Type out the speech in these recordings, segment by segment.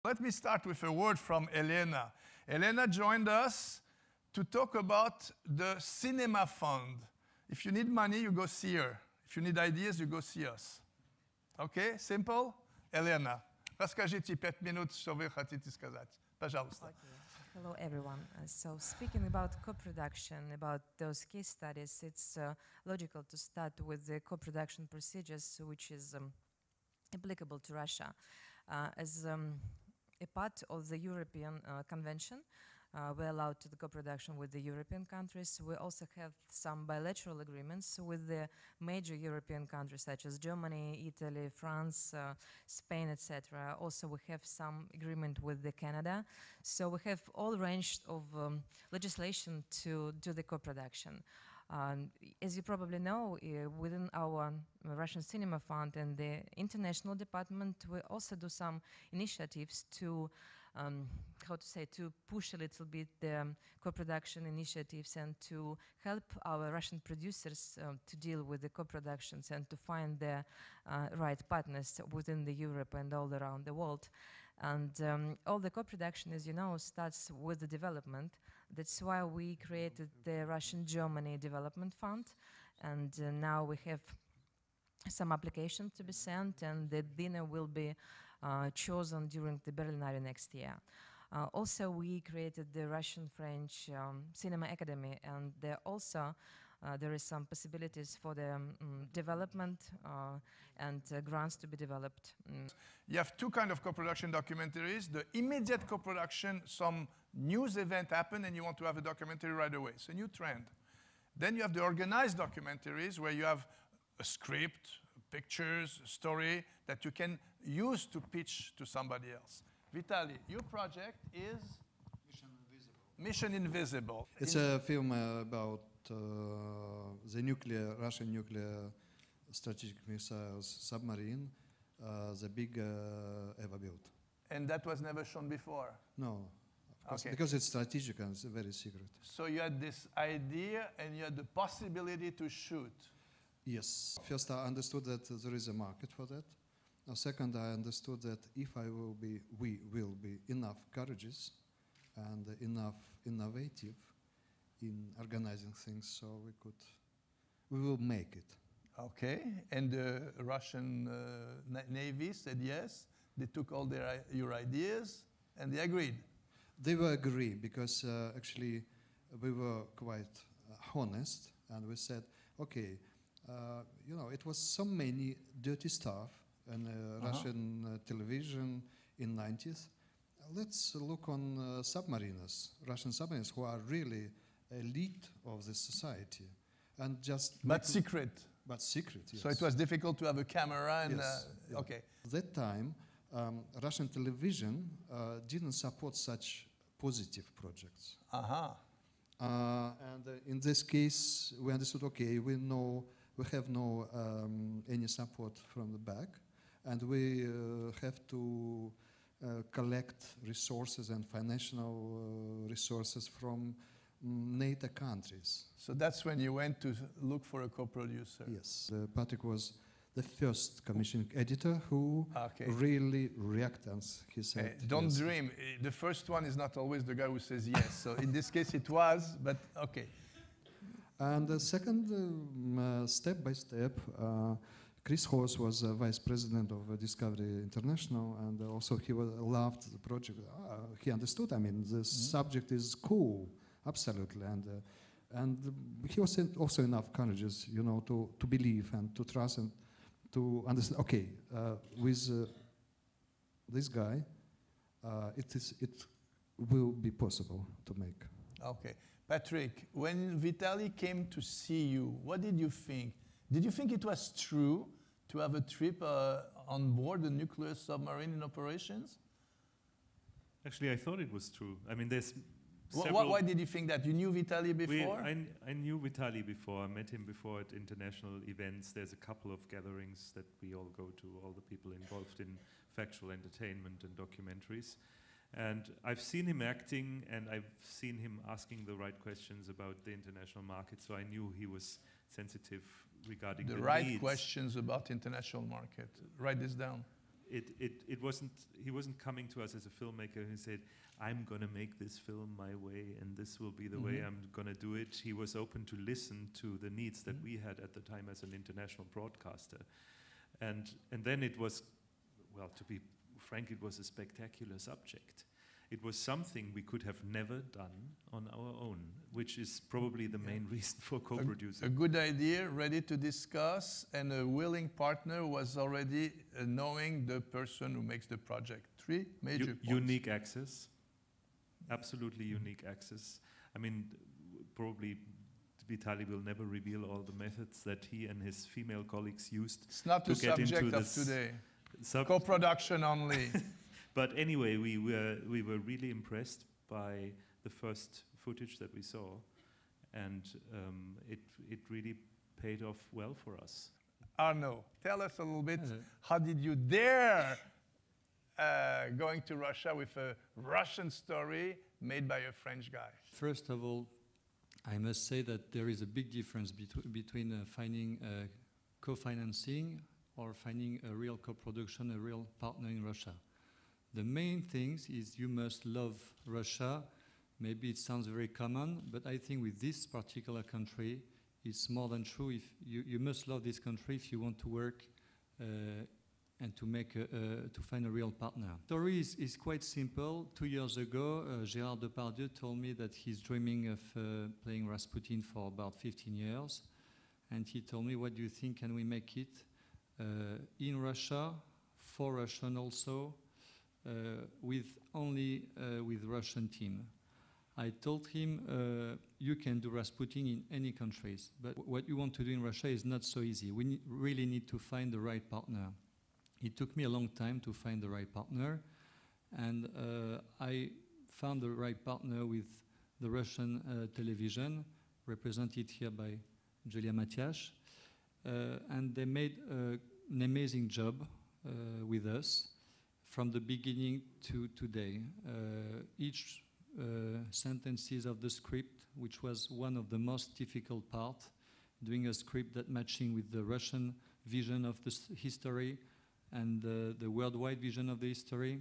Let me start with a word from Elena. Elena joined us to talk about the Cinema Fund. If you need money, you go see her. If you need ideas, you go see us. Okay? Simple? Elena, расскажите 5 минут, что вы хотите сказать. Пожалуйста. Okay. Hello, everyone. So speaking about co-production, about those case studies, it's logical to start with the co-production procedures, which is applicable to Russia. As a part of the European Convention, we're allowed to the co-production with the European countries. We also have some bilateral agreements with the major European countries such as Germany, Italy, France, Spain, etc. Also, we have some agreement with the Canada. So we have all range of legislation to do the co-production. As you probably know, within our Russian Cinema Fund and the international department, we also do some initiatives to, to push a little bit the co-production initiatives and to help our Russian producers to deal with the co-productions and to find the right partners within the Europe and all around the world. And all the co-production, as you know, starts with the development. That's why we created the Russian-Germany Development Fund. And now we have some applications to be sent, and the winner will be chosen during the Berlinale next year. Also, we created the Russian-French Cinema Academy, and there also there is some possibilities for the development and grants to be developed. You have two kinds of co-production documentaries. The immediate co-production, some news event happened and you want to have a documentary right away. It's a new trend. Then you have the organized documentaries where you have a script, pictures, a story that you can use to pitch to somebody else. Vitaly, your project is? Mission Invisible. It's a film about the Russian nuclear strategic missiles submarine, the big ever built. And that was never shown before? No, of course, okay. Because it's strategic and it's very secret. So you had this idea and you had the possibility to shoot? Yes. First, I understood that there is a market for that. Second, I understood that if we will be enough courageous and enough innovative in organizing things, so we will make it. Okay, and the Russian Navy said yes. They took all your ideas and they agreed. They will agree because actually we were quite honest and we said, okay, you know, it was so many dirty stuff on Russian television in 90s. Let's look on submariners, Russian submariners who are really elite of the society, and just but secret. But secret. Yes. So it was difficult to have a camera and yes, yeah. Okay. At that time, Russian television didn't support such positive projects. And in this case, we understood, okay, we have no any support from the back, and we have to collect resources and financial resources from NATO countries. So that's when you went to look for a co-producer? Yes. Patrick was the first commissioning editor who really reacted. He said, don't yes. dream. The first one is not always the guy who says yes. So in this case it was, but okay. And the second, step by step, Chris Hoerl was vice president of Discovery International, and also he loved the project. He understood, I mean, the subject is cool, absolutely. And he was also enough courageous, you know, to believe and to trust and to understand, okay, with this guy, it will be possible to make. Okay. Patrick, when Vitaly came to see you, what did you think? Did you think it was true to have a trip on board a nuclear submarine in operations? Actually, I thought it was true. I mean, there's why did you think that? You knew Vitaly before? I knew Vitaly before. I met him before at international events. There's a couple of gatherings that we all go to, all the people involved in factual entertainment and documentaries. And I've seen him acting, and I've seen him asking the right questions about the international market, so I knew he was sensitive regarding the right needs. Questions about international market. Write this down. it wasn't, he wasn't coming to us as a filmmaker who said, I'm going to make this film my way and this will be the way I'm going to do it. He was open to listen to the needs that we had at the time as an international broadcaster. And then it was, well, to be frank, it was a spectacular subject. It was something we could have never done on our own, which is probably the main reason for co-producing. A good idea, ready to discuss, and a willing partner who was already knowing the person who makes the project. Three major points. Unique access, absolutely unique access. I mean, probably Vitaly will never reveal all the methods that he and his female colleagues used. It's not the to get subject into of today. Co-production only. But anyway, we were really impressed by the first footage that we saw, and it really paid off well for us. Arnaud, tell us a little bit, how did you dare going to Russia with a Russian story made by a French guy? First of all, I must say that there is a big difference between finding co-financing or finding a real co-production, a real partner in Russia. The main thing is you must love Russia. Maybe it sounds very common, but I think with this particular country, it's more than true. If you must love this country if you want to work and to make to find a real partner. The story is quite simple. 2 years ago, Gérard Depardieu told me that he's dreaming of playing Rasputin for about 15 years. And he told me, what do you think, can we make it in Russia, for Russian also, with only with Russian team. I told him, you can do Rasputin in any countries, but what you want to do in Russia is not so easy. We really need to find the right partner. It took me a long time to find the right partner, and I found the right partner with the Russian television, represented here by Yulia Matyash, and they made an amazing job with us from the beginning to today. Each sentences of the script, which was one of the most difficult part, doing a script that matching with the Russian vision of the history and the worldwide vision of the history.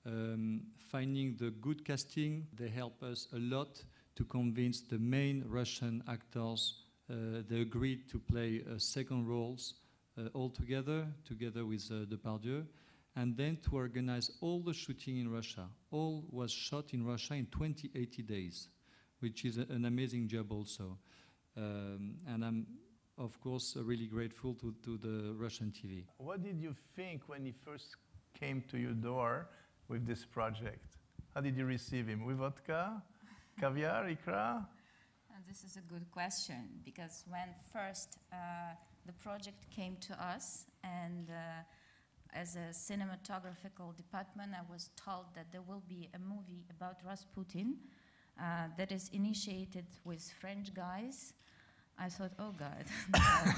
Finding the good casting, they help us a lot to convince the main Russian actors. They agreed to play second roles all together with Depardieu. And then to organize all the shooting in Russia. All was shot in Russia in 80 days, which is an amazing job also. And I'm, of course, really grateful to the Russian TV. What did you think when he first came to your door with this project? How did you receive him? With vodka, caviar, ikra? This is a good question, because when first the project came to us, and as a cinematographical department, I was told that there will be a movie about Rasputin that is initiated with French guys. I thought, oh God, no.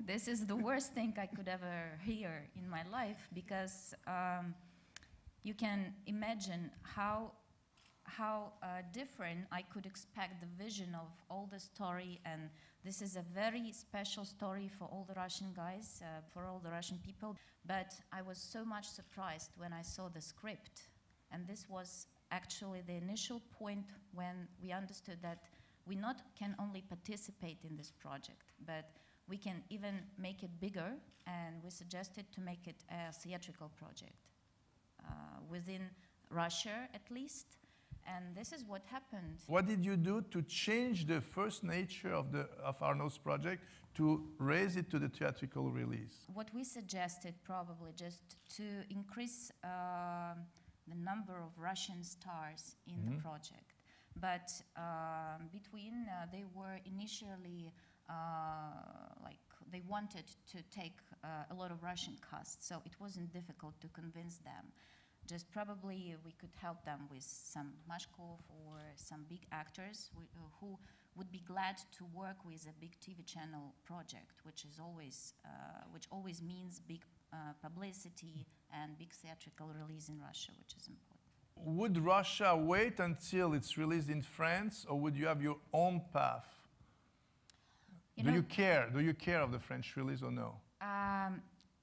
This is the worst thing I could ever hear in my life, because you can imagine how different I could expect the vision of all the story, and this is a very special story for all the Russian guys, for all the Russian people. But I was so much surprised when I saw the script, and this was actually the initial point when we understood that we not can only participate in this project, but we can even make it bigger, and we suggested to make it a theatrical project within Russia at least. And this is what happened. What did you do to change the first nature of Arnaud's project to raise it to the theatrical release? What we suggested probably just to increase the number of Russian stars in the project. But B-tween, they were initially like they wanted to take a lot of Russian cast, so it wasn't difficult to convince them. Just probably we could help them with some Mashkov or some big actors who would be glad to work with a big TV channel project, which always means big publicity and big theatrical release in Russia, which is important. Would Russia wait until it's released in France, or would you have your own path? Do you care? Do you care of the French release or no?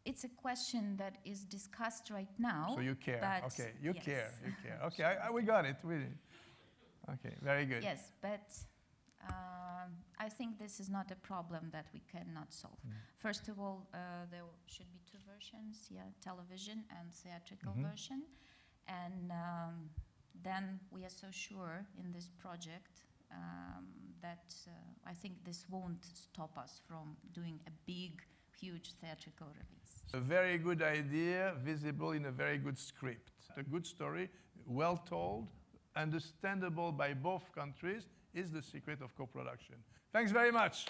it's a question that is discussed right now. So you care. but Okay, you yes. care. You care. Okay, we got it. Really. Okay, very good. Yes, but I think this is not a problem that we cannot solve. First of all, there should be two versions, television and theatrical version. And then we are so sure in this project that I think this won't stop us from doing a big, huge theatrical release. A very good idea, visible in a very good script. A good story, well told, understandable by both countries, is the secret of co-production. Thanks very much.